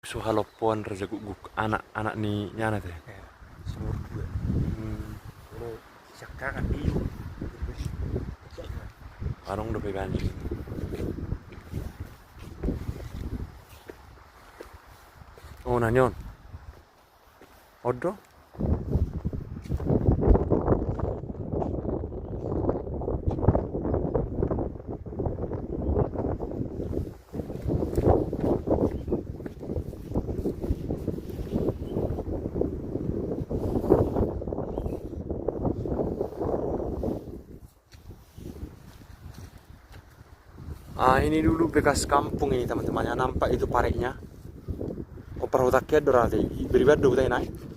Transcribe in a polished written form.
suhalopon rezaguguk anak-anak nih nyana teh. Ya, semur dua. Kalau sekarang di Arong udah pegang. Oh nanyon. Odo. Ah, ini dulu bekas kampung ini teman-temannya, nampak itu pareknya. Oh, perahu taknya dorate, beribat do naik.